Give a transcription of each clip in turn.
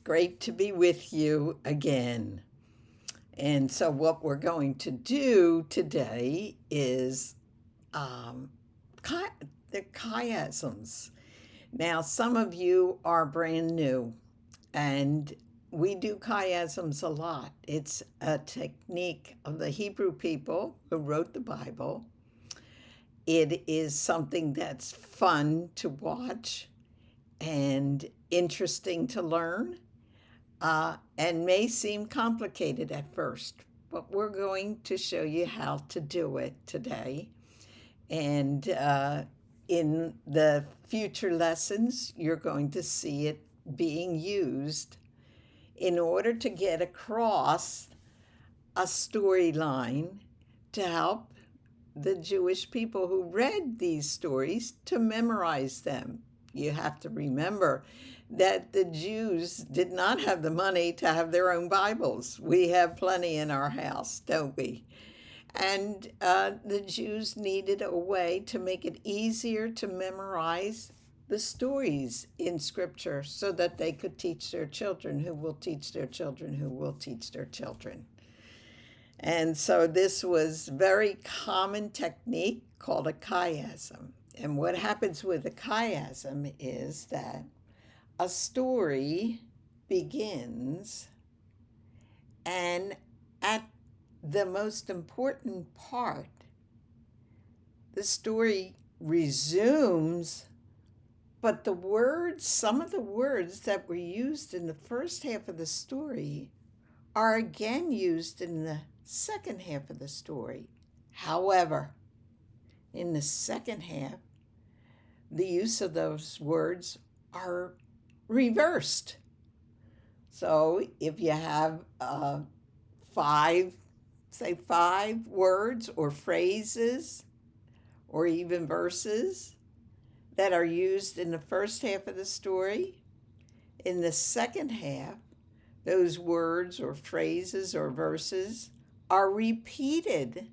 great to be with you again. And so, what we're going to do today is um, chi- the chiasms. Now, some of you are brand new, and we do chiasms a lot. It's a technique of the Hebrew people who wrote the Bible. It is something that's fun to watch and interesting to learn, and may seem complicated at first, but we're going to show you how to do it today. And in the future lessons, you're going to see it being used in order to get across a storyline to help the Jewish people who read these stories to memorize them. You have to remember that the Jews did not have the money to have their own Bibles. We have plenty in our house, don't we? And the Jews needed a way to make it easier to memorize the stories in Scripture so that they could teach their children, who will teach their children, who will teach their children. And so this was very common technique called a chiasm. And what happens with a chiasm is that a story begins, and at the most important part, the story resumes, but the words, some of the words that were used in the first half of the story are again used in the second half of the story. However, in the second half, the use of those words are reversed. So if you have five, say 5 words or phrases or even verses that are used in the first half of the story, in the second half, those words or phrases or verses are repeated,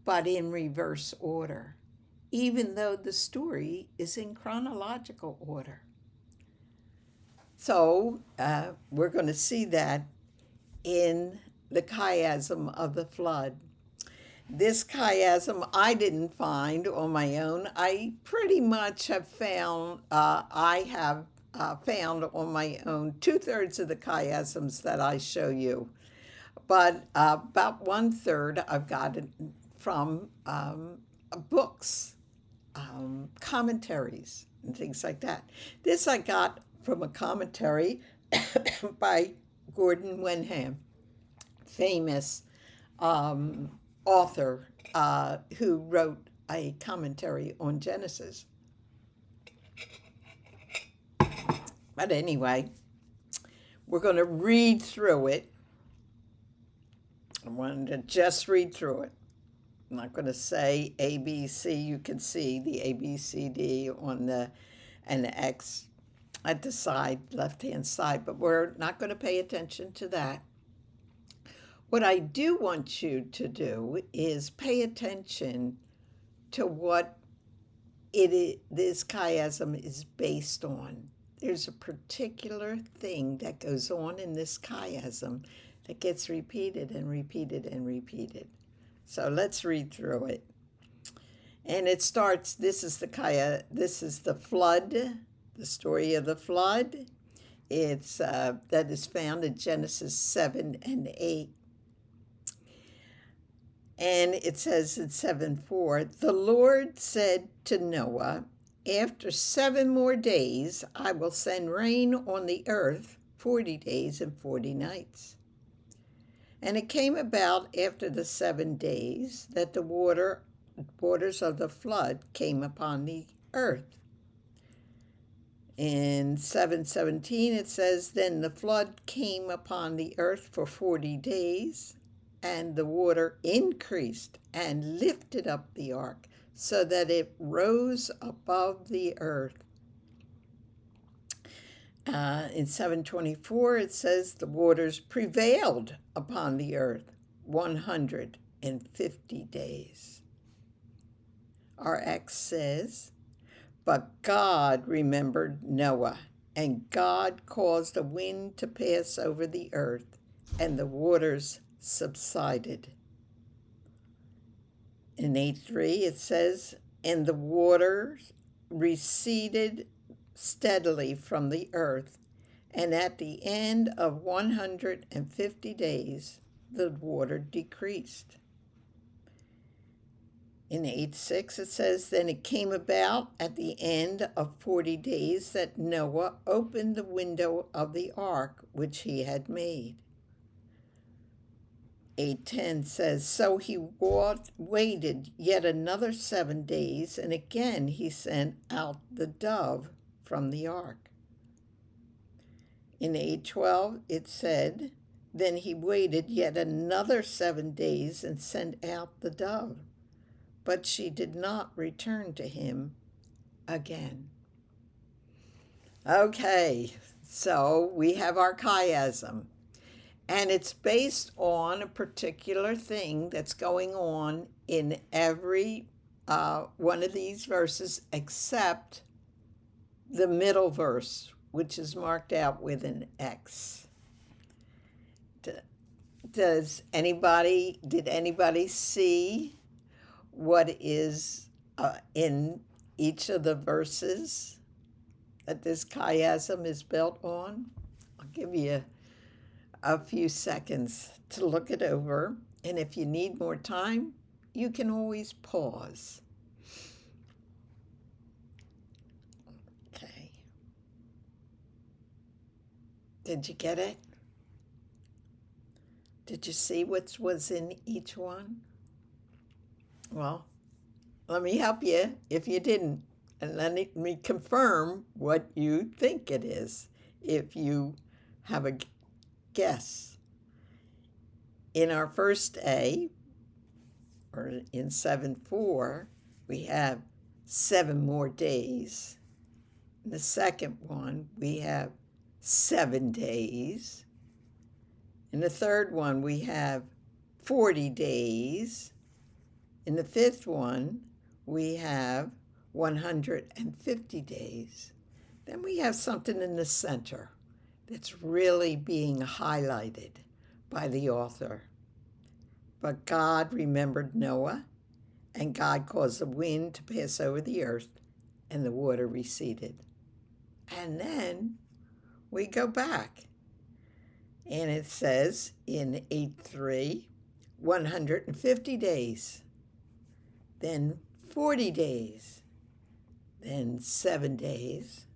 but in reverse order, even though the story is in chronological order. So we're going to see that in the chiasm of the flood. This chiasm I didn't find on my own. I pretty much have found, found on my own 2/3 of the chiasms that I show you. But about 1/3 I've got it from books, commentaries, and things like that. This I got from a commentary by Gordon Wenham, famous author who wrote a commentary on Genesis. But anyway, we're going to read through it. I wanted to just read through it. I'm not going to say A, B, C. You can see the A, B, C, D on the, and the X at the side, left-hand side, but we're not going to pay attention to that. What I do want you to do is pay attention to what this chiasm is based on. There's a particular thing that goes on in this chiasm that gets repeated and repeated and repeated. So let's read through it. And it starts, this is the flood, the story of the flood. It's that is found in Genesis 7 and 8. And it says in 7:4, the Lord said to Noah, after 7 more days, I will send rain on the earth 40 days and 40 nights. And it came about after the 7 days that the waters of the flood came upon the earth. In 7:17 it says, then the flood came upon the earth for 40 days, and the water increased and lifted up the ark so that it rose above the earth. In 7:24 it says the waters prevailed upon the earth 150 days. Our X says, but God remembered Noah And God caused a wind to pass over the earth, and the waters subsided. In 8:3 it says, and the waters receded steadily from the earth, and at the end of 150 days the water decreased. In 8:6 it says, then it came about at the end of 40 days that Noah opened the window of the ark which he had made. 8:10 says, so he waited yet another 7 days, and again he sent out the dove from the ark. In 8:12 it said, then he waited yet another 7 days and sent out the dove, but she did not return to him again. Okay, so we have our chiasm. And it's based on a particular thing that's going on in every one of these verses except the middle verse, which is marked out with an X. Did anybody see what is in each of the verses that this chiasm is built on? I'll give you a few seconds to look it over, and if you need more time, you can always pause. Okay. Did you get it? Did you see what was in each one? Well, let me help you if you didn't, and let me confirm what you think it is if you have a guess. In our first A, or in 7:4, we have 7 more days. In the second one, we have 7 days. In the third one, we have 40 days. In the fifth one, we have 150 days. Then we have something in the center that's really being highlighted by the author. But God remembered Noah, and God caused the wind to pass over the earth, and the water receded. And then we go back, and it says in 8:3, 150 days, then 40 days, then 7 days,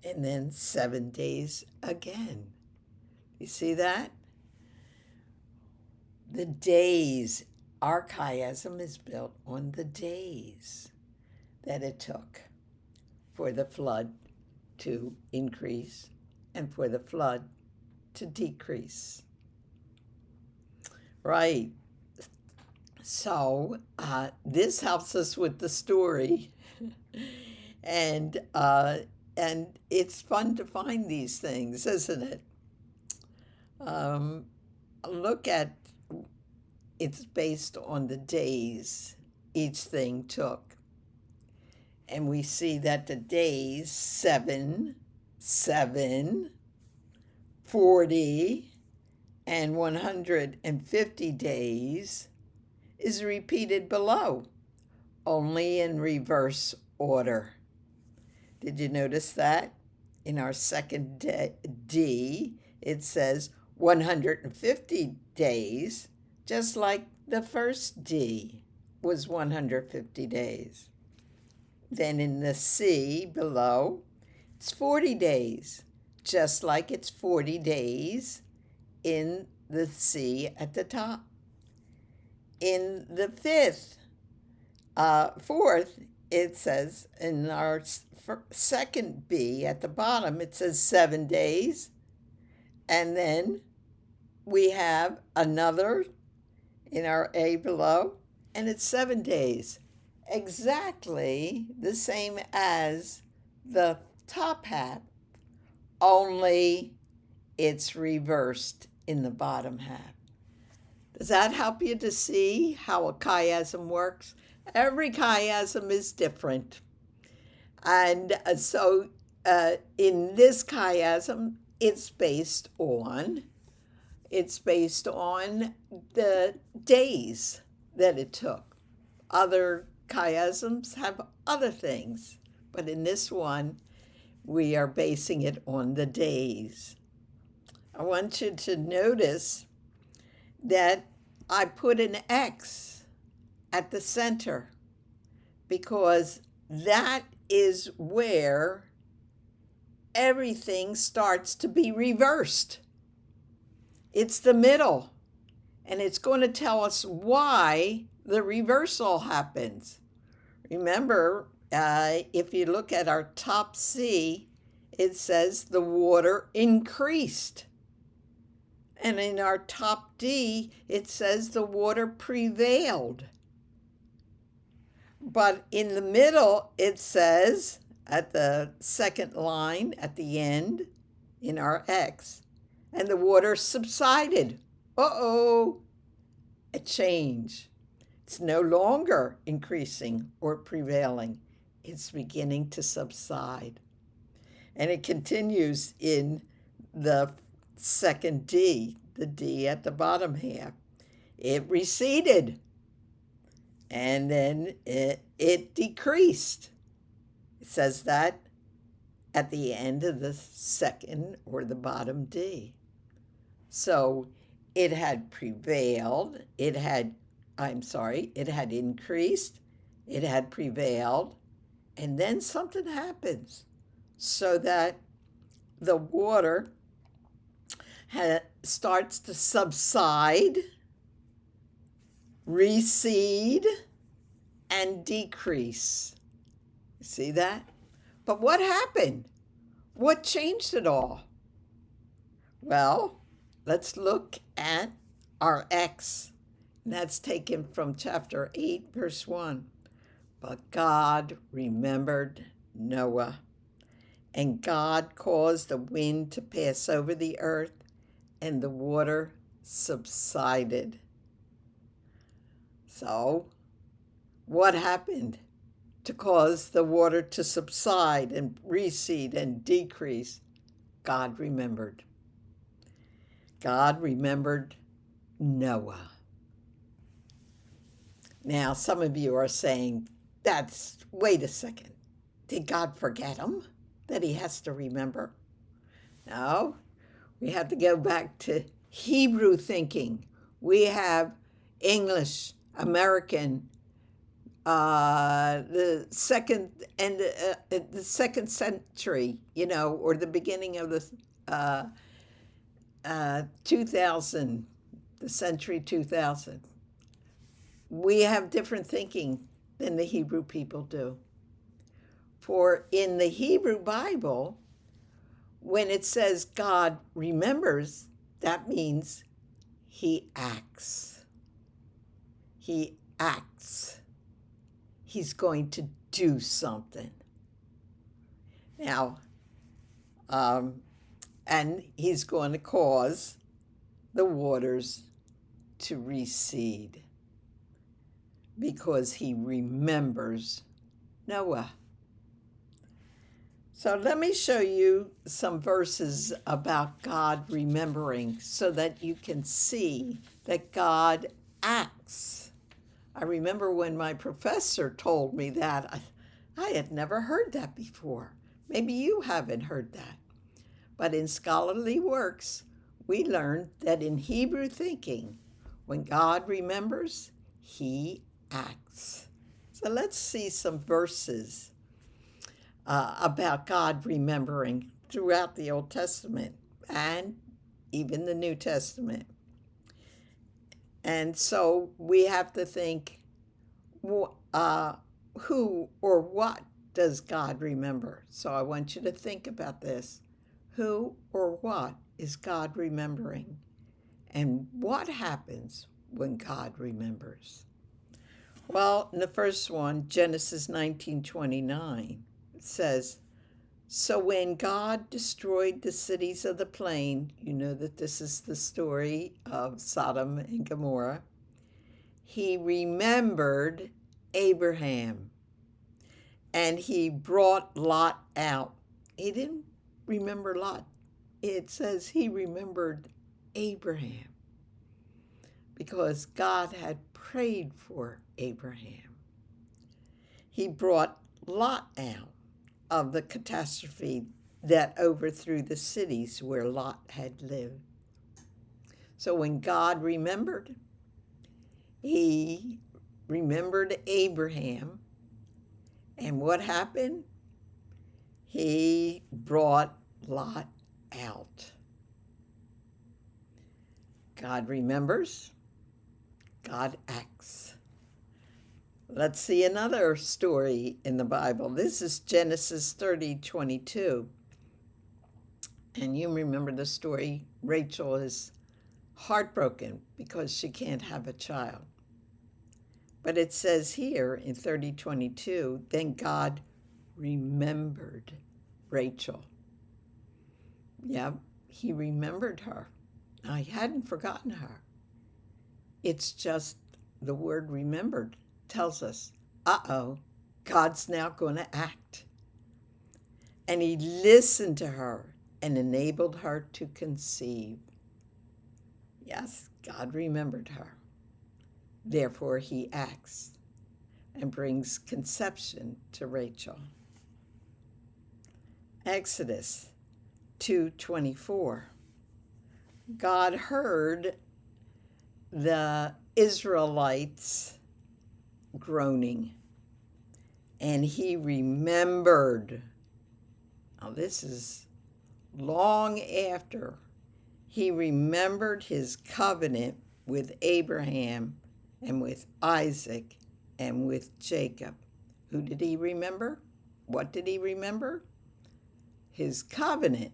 and then 7 days again. You see that? The days, our chiasm is built on the days that it took for the flood to increase and for the flood to decrease. Right. So this helps us with the story. and it's fun to find these things, isn't it? Look at, it's based on the days each thing took. And we see that the days 7, 40, and 150 days is repeated below, only in reverse order. Did you notice that? In our second D, it says 150 days, just like the first D was 150 days. Then in the C below, it's 40 days, just like it's 40 days in the C at the top. In the fourth, it says in our second B at the bottom, it says 7 days. And then we have another in our A below, and it's 7 days. Exactly the same as the top half, only it's reversed in the bottom half. Does that help you to see how a chiasm works? Every chiasm is different. And so in this chiasm, it's based on the days that it took. Other chiasms have other things, but in this one, we are basing it on the days. I want you to notice that I put an X at the center because that is where everything starts to be reversed. It's the middle, and it's going to tell us why the reversal happens. Remember, if you look at our top C, it says the water increased. And in our top D, it says the water prevailed. But in the middle, it says at the second line at the end in our X, and the water subsided. Uh-oh, a change. It's no longer increasing or prevailing. It's beginning to subside. And it continues in the second D, the D at the bottom half. It receded, and then it decreased. It says that at the end of the second or the bottom D. So it had prevailed, it had increased, it had prevailed, and then something happens so that the water starts to subside, recede, and decrease. You see that? But what happened? What changed it all? Well, let's look at our X. And that's taken from chapter 8, verse 1. But God remembered Noah, and God caused the wind to pass over the earth, and the water subsided. So, what happened to cause the water to subside and recede and decrease? God remembered. God remembered Noah. Now, some of you are saying, wait a second. Did God forget him that he has to remember? No, we have to go back to Hebrew thinking. We have English, American, the second century, or the beginning of the 2000, the century 2000. We have different thinking than the Hebrew people do. For in the Hebrew Bible, when it says God remembers, that means he acts. He acts. He's going to do something. Now, and he's going to cause the waters to recede because he remembers Noah. So let me show you some verses about God remembering so that you can see that God acts. I remember when my professor told me that, I had never heard that before. Maybe you haven't heard that. But in scholarly works, we learned that in Hebrew thinking, when God remembers, he acts. So let's see some verses about God remembering throughout the Old Testament and even the New Testament. And so we have to think, who or what does God remember? So I want you to think about this. Who or what is God remembering? And what happens when God remembers? Well, in the first one, Genesis 19:29, it says, so when God destroyed the cities of the plain, you know that this is the story of Sodom and Gomorrah, he remembered Abraham, and he brought Lot out He didn't remember Lot. It says he remembered Abraham because God had prayed for Abraham. He brought Lot out of the catastrophe that overthrew the cities where Lot had lived. So when God remembered, he remembered Abraham. And what happened? He brought Lot out. God remembers, God acts. Let's see another story in the Bible. This is Genesis 30:22. And you remember the story. Rachel is heartbroken because she can't have a child. But it says here in 30:22, then God remembered Rachel. Yep, he remembered her. Now, he hadn't forgotten her. It's just the word remembered tells us, God's now going to act. And he listened to her and enabled her to conceive. Yes, God remembered her. Therefore, he acts and brings conception to Rachel. Exodus 2:24. God heard the Israelites groaning, and he remembered. Now, this is long after he remembered his covenant with Abraham and with Isaac and with Jacob. Who did he remember? What did he remember? His covenant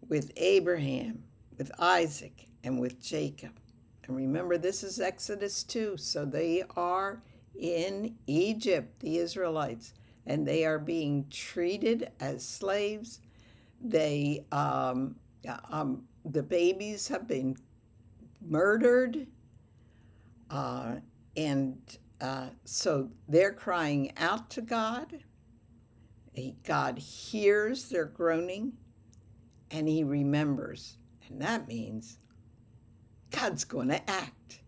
with Abraham, with Isaac, and with Jacob. And remember, this is Exodus 2, so they are in Egypt, the Israelites, and they are being treated as slaves. The babies have been murdered, so they're crying out to God. God hears their groaning, and he remembers. And that means God's going to act.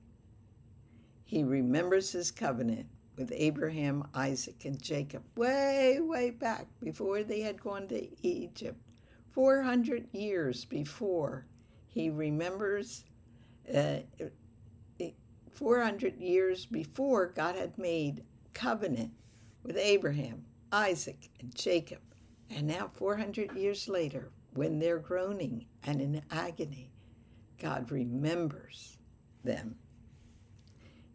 He remembers his covenant with Abraham, Isaac, and Jacob way, way back before they had gone to Egypt. 400 years before, he remembers, 400 years before, God had made covenant with Abraham, Isaac, and Jacob. And now 400 years later, when they're groaning and in agony, God remembers them.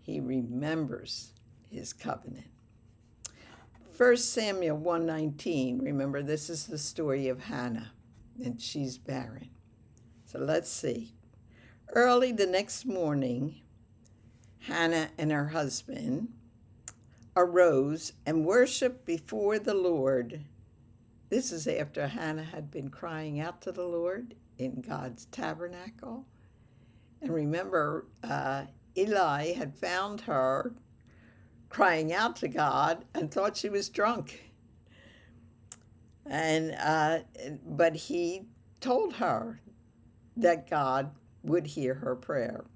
He remembers his covenant. 1 Samuel 1:19, remember this is the story of Hannah, and she's barren. So let's see. Early the next morning, Hannah and her husband arose and worshiped before the Lord. This is after Hannah had been crying out to the Lord in God's tabernacle. And remember, Eli had found her crying out to God and thought she was drunk. But he told her that God would hear her prayer.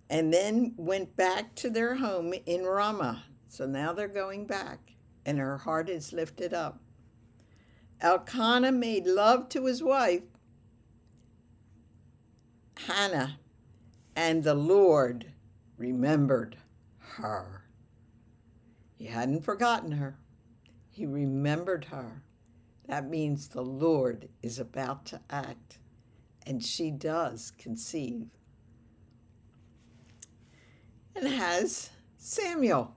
And then went back to their home in Ramah. So now they're going back, and her heart is lifted up. Elkanah made love to his wife, Hannah, and the Lord remembered her. He hadn't forgotten her. He remembered her. That means the Lord is about to act, and she does conceive and has Samuel.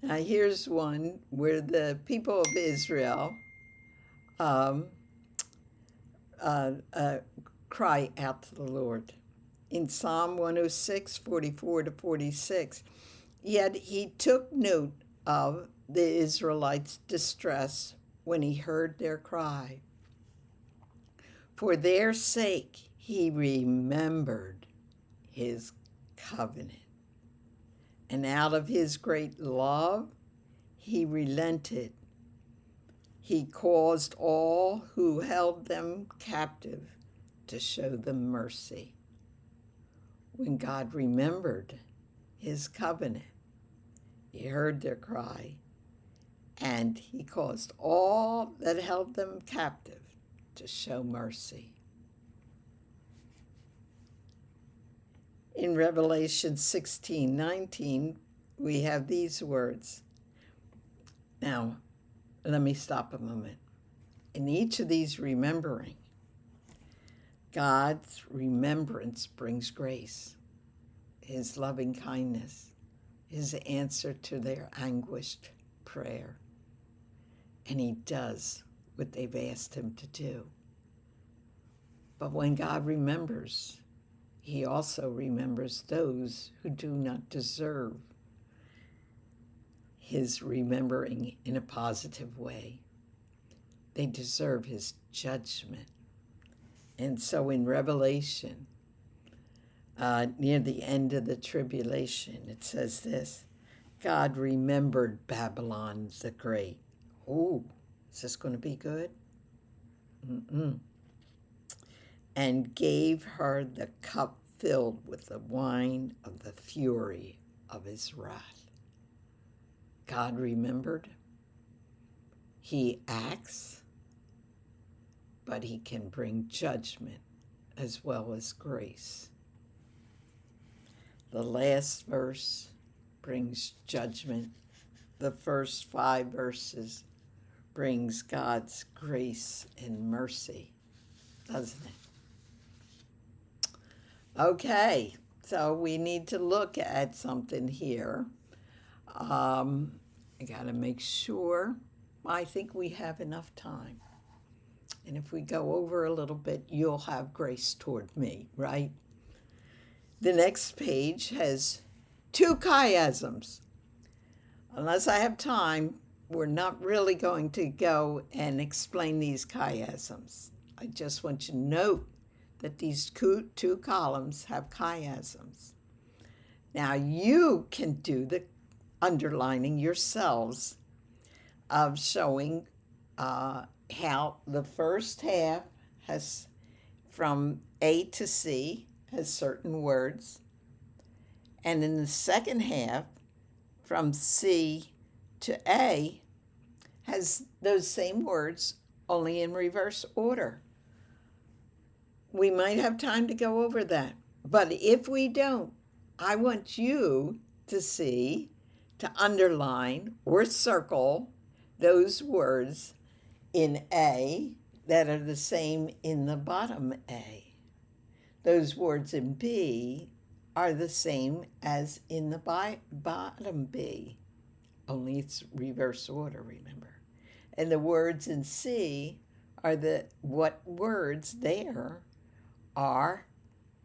Now here's one where the people of Israel cry out to the Lord. In Psalm 106, 44 to 46, yet he took note of the Israelites' distress when he heard their cry. For their sake, he remembered his covenant. And out of his great love, he relented He caused all who held them captive to show them mercy. When God remembered his covenant, he heard their cry, and he caused all that held them captive to show mercy. In Revelation 16:19, we have these words. Now, let me stop a moment. In each of these remembering, God's remembrance brings grace, his loving kindness, his answer to their anguished prayer. And he does what they've asked him to do. But when God remembers, he also remembers those who do not deserve his remembering in a positive way. They deserve his judgment. And so in Revelation, near the end of the tribulation, it says this: God remembered Babylon the Great. Oh, is this going to be good? And gave her the cup filled with the wine of the fury of his wrath. God remembered. He acts, but he can bring judgment as well as grace. The last verse brings judgment. The first 5 verses brings God's grace and mercy, doesn't it? Okay, so we need to look at something here. I got to make sure. I think we have enough time. And if we go over a little bit, you'll have grace toward me, right? The next page has 2 chiasms. Unless I have time, we're not really going to go and explain these chiasms. I just want you to note that these 2 columns have chiasms. Now you can do the underlining yourselves of showing how the first half has, from A to C, has certain words, and in the second half, from C to A, has those same words, only in reverse order. We might have time to go over that, but if we don't, I want you to see, to underline or circle those words in A that are the same in the bottom A. Those words in B are the same as in the bottom B, only it's reverse order, remember. And the words in C are what words there are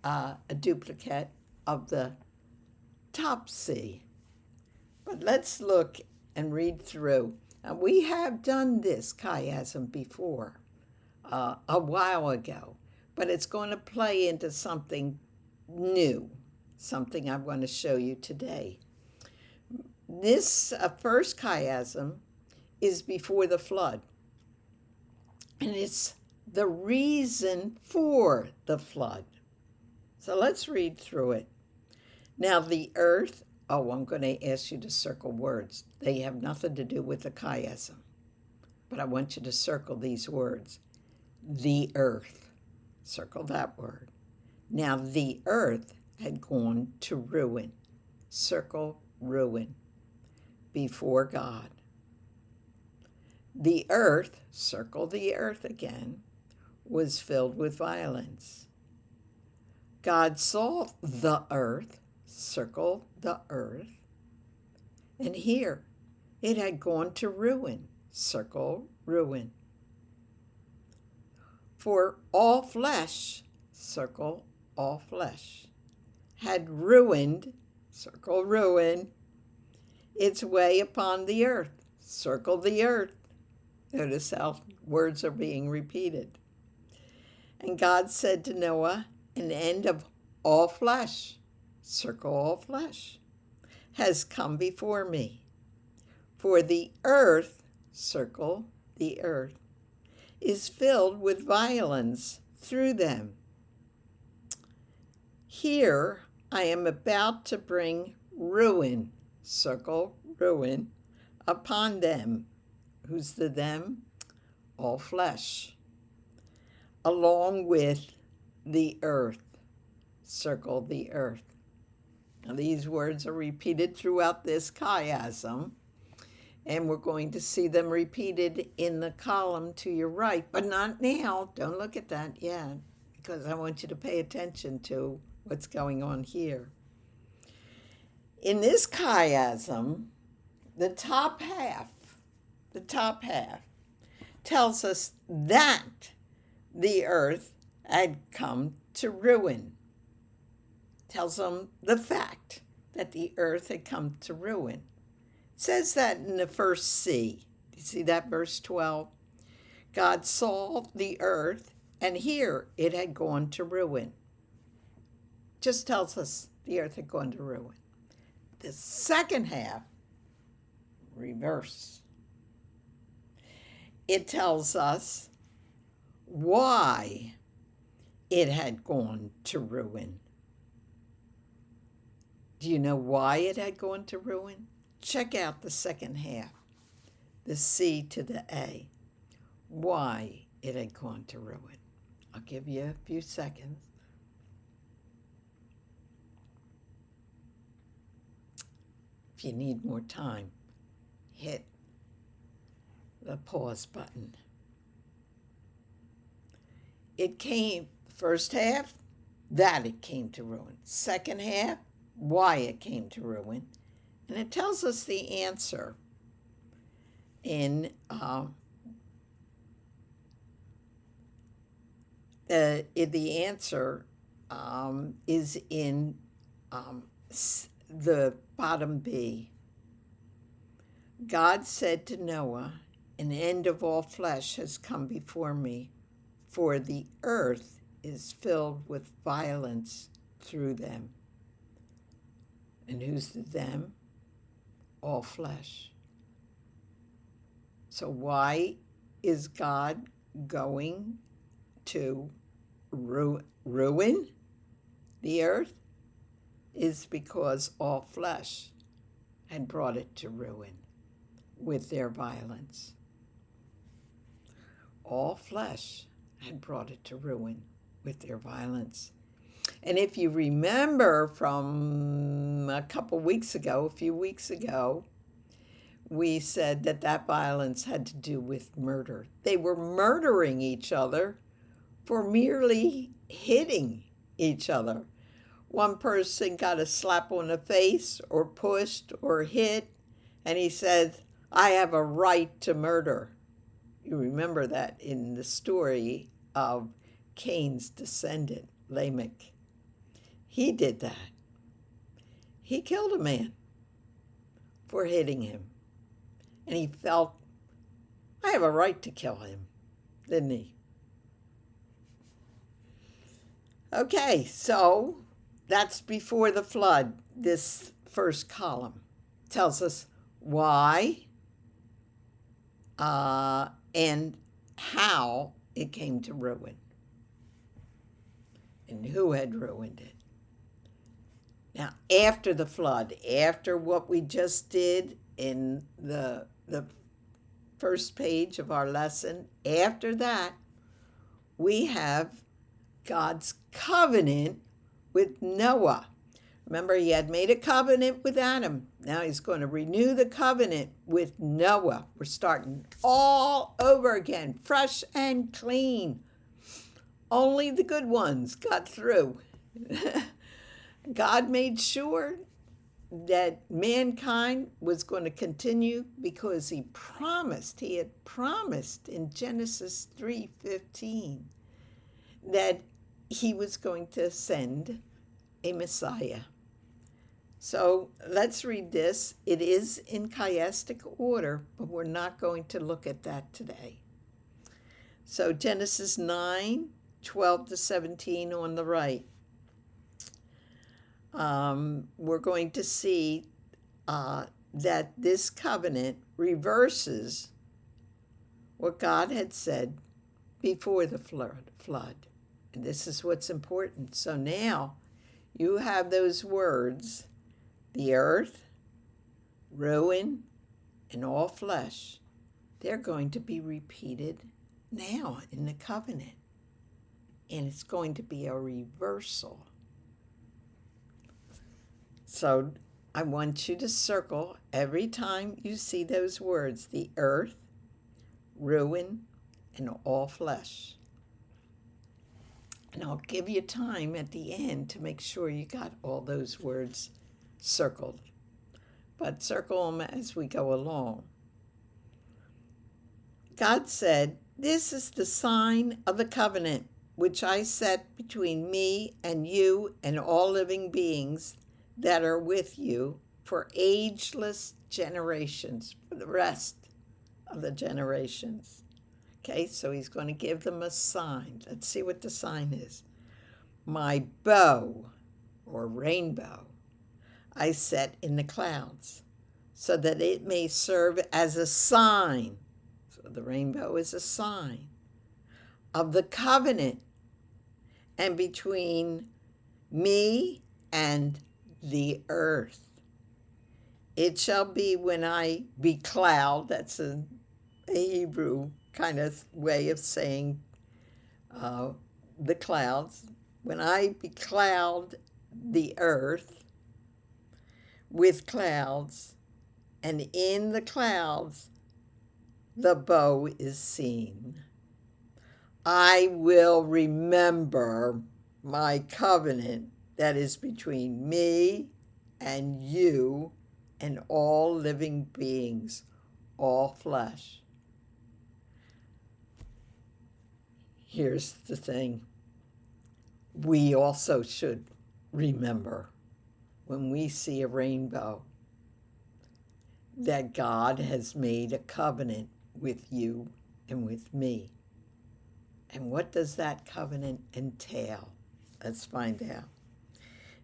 a duplicate of the top C. But let's look and read through. Now, we have done this chiasm before, a while ago, but it's going to play into something new, something I want to show you today. This first chiasm is before the flood, and it's the reason for the flood. So let's read through it. Now the earth, I'm going to ask you to circle words. They have nothing to do with the chiasm, but I want you to circle these words. The earth, circle that word. Now the earth had gone to ruin, circle ruin, before God. The earth, circle the earth again, was filled with violence. God saw the earth, circle the earth, and here it had gone to ruin, circle ruin. For all flesh, circle all flesh, had ruined, circle ruin, its way upon the earth, circle the earth. Notice how words are being repeated. And God said to Noah, an end of all flesh, circle all flesh, has come before me. For the earth, circle the earth, is filled with violence through them. Here I am about to bring ruin, circle ruin, upon them. Who's the them? All flesh, along with the earth, circle the earth. Now, these words are repeated throughout this chiasm, and we're going to see them repeated in the column to your right, but not now. Don't look at that yet, because I want you to pay attention to what's going on here. In this chiasm, the top half tells us that the earth had come to ruin. Tells them the fact that the earth had come to ruin. It says that in the first C. Do you see that, verse 12? God saw the earth, and here it had gone to ruin. Just tells us the earth had gone to ruin. The second half, reverse. It tells us why it had gone to ruin. Do you know why it had gone to ruin? Check out the second half, the C to the A. Why it had gone to ruin. I'll give you a few seconds. If you need more time, hit the pause button. It came, first half, that it came to ruin. Second half, why it came to ruin. And it tells us the answer in the answer is in the bottom B. God said to Noah, an end of all flesh has come before me, for the earth is filled with violence through them. And who's the them? All flesh. So why is God going to ruin the earth? Is because all flesh had brought it to ruin with their violence. All flesh had brought it to ruin with their violence. And if you remember from a few weeks ago, we said that that violence had to do with murder. They were murdering each other for merely hitting each other. One person got a slap on the face or pushed or hit, and he said, I have a right to murder. You remember that in the story of Cain's descendant, Lamech. He did that. He killed a man for hitting him. And he felt, I have a right to kill him, didn't he? Okay, so that's before the flood. This first column tells us why and how it came to ruin and who had ruined it. Now, after the flood, after what we just did in the first page of our lesson, after that, we have God's covenant with Noah. Remember, he had made a covenant with Adam. Now he's going to renew the covenant with Noah. We're starting all over again, fresh and clean. Only the good ones got through. God made sure that mankind was going to continue because he had promised in Genesis 3:15 that he was going to send a Messiah. So let's read this. It is in chiastic order, but we're not going to look at that today. So Genesis 9:12-17 on the right. We're going to see that this covenant reverses what God had said before the flood. And this is what's important. So now you have those words, the earth, ruin, and all flesh. They're going to be repeated now in the covenant. And it's going to be a reversal. So I want you to circle every time you see those words, the earth, ruin, and all flesh. And I'll give you time at the end to make sure you got all those words circled. But circle them as we go along. God said, "This is the sign of the covenant which I set between me and you and all living beings that are with you for ageless generations," for the rest of the generations. Okay, so he's going to give them a sign. Let's see what the sign is. "My bow," or rainbow, "I set in the clouds, so that it may serve as a sign." So the rainbow is a sign of the covenant and between me and the earth. "It shall be when I becloud," that's a Hebrew kind of way of saying the clouds. "When I becloud the earth with clouds, and in the clouds the bow is seen, I will remember my covenant that is between me and you and all living beings, all flesh." Here's the thing. We also should remember when we see a rainbow that God has made a covenant with you and with me. And what does that covenant entail? Let's find out.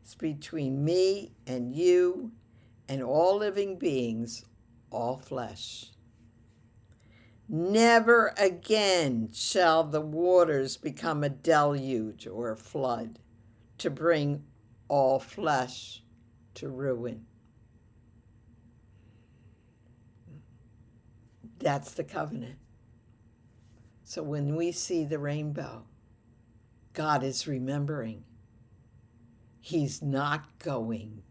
It's between me and you and all living beings, all flesh. "Never again shall the waters become a deluge or a flood to bring all flesh to ruin." That's the covenant. So when we see the rainbow, God is remembering. He's not going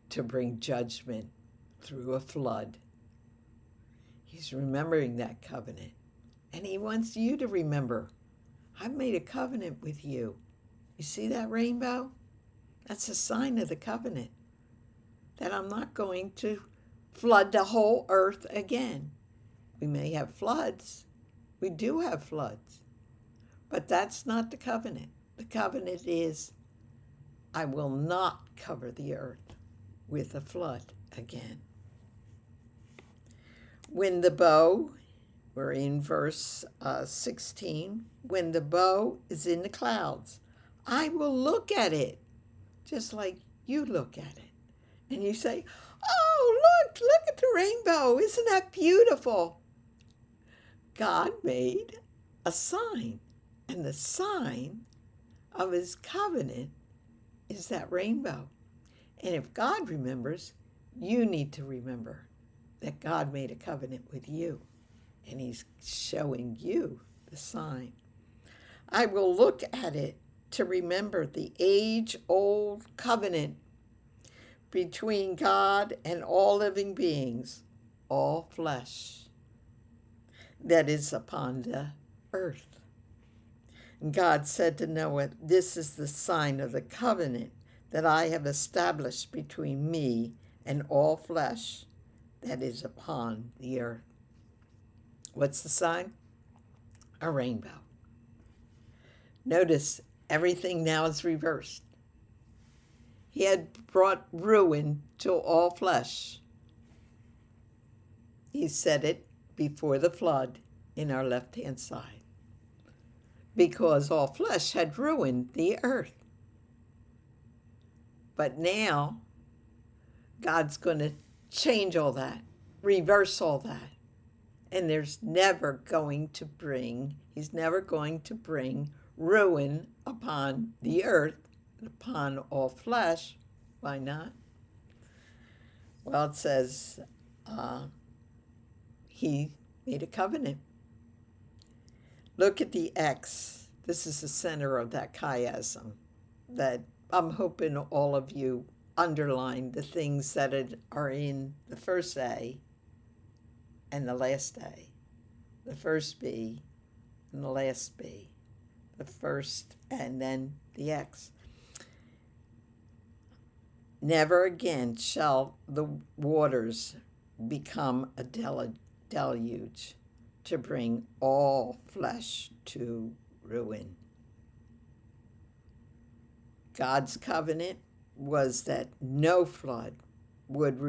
to bring judgment through a flood. He's remembering that covenant. And he wants you to remember, I've made a covenant with you. You see that rainbow? That's a sign of the covenant, that I'm not going to flood the whole earth again. We may have floods. We do have floods. But that's not the covenant. The covenant is, I will not cover the earth with a flood again. When the bow, we're in verse 16, "When the bow is in the clouds, I will look at it," just like you look at it. And you say, "Oh, look at the rainbow. Isn't that beautiful?" God made a sign, and the sign of his covenant is that rainbow. And if God remembers, you need to remember that God made a covenant with you, and he's showing you the sign. "I will look at it to remember the age-old covenant between God and all living beings, all flesh, that is upon the earth." And God said to Noah, "This is the sign of the covenant that I have established between me and all flesh that is upon the earth." What's the sign? A rainbow. Notice everything now is reversed. He had brought ruin to all flesh. He said it before the flood in our left-hand side, because all flesh had ruined the earth. But now God's going to change all that, reverse all that, And he's never going to bring ruin upon the earth, upon all flesh. Why not? Well, it says he made a covenant. Look at the X. This is the center of that chiasm that I'm hoping all of you underline the things that are in the first A and the last A, the first B and the last B, the first and then the X. Never again shall the waters become a deluge to bring all flesh to ruin. God's covenant was that no flood would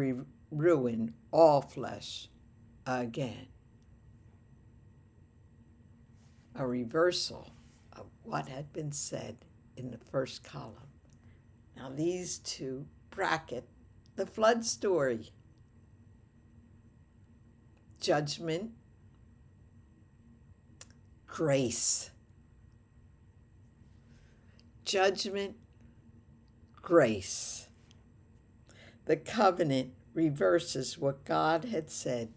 ruin all flesh again. A reversal of what had been said in the first column. Now these two bracket the flood story. Judgment, grace. Judgment, grace. The covenant reverses what God had said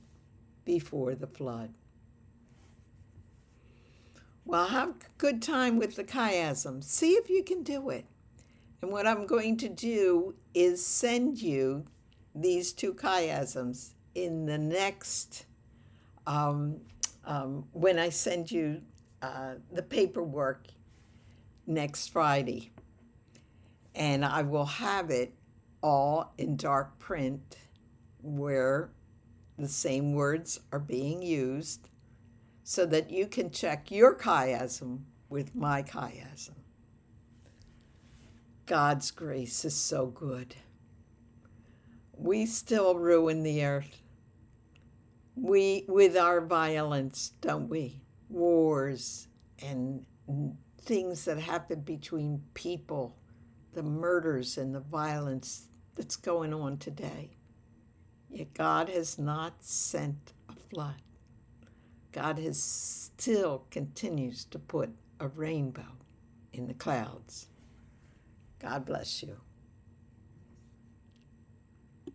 before the flood. Well, have a good time with the chiasm. See if you can do it. And what I'm going to do is send you these 2 chiasms in the next, when I send you the paperwork next Friday. And I will have it all in dark print where the same words are being used so that you can check your chiasm with my chiasm. God's grace is so good. We still ruin the earth. With our violence, don't we? Wars and things that happen between people, the murders and the violence that's going on today. Yet God has not sent a flood. God still continues to put a rainbow in the clouds. God bless you.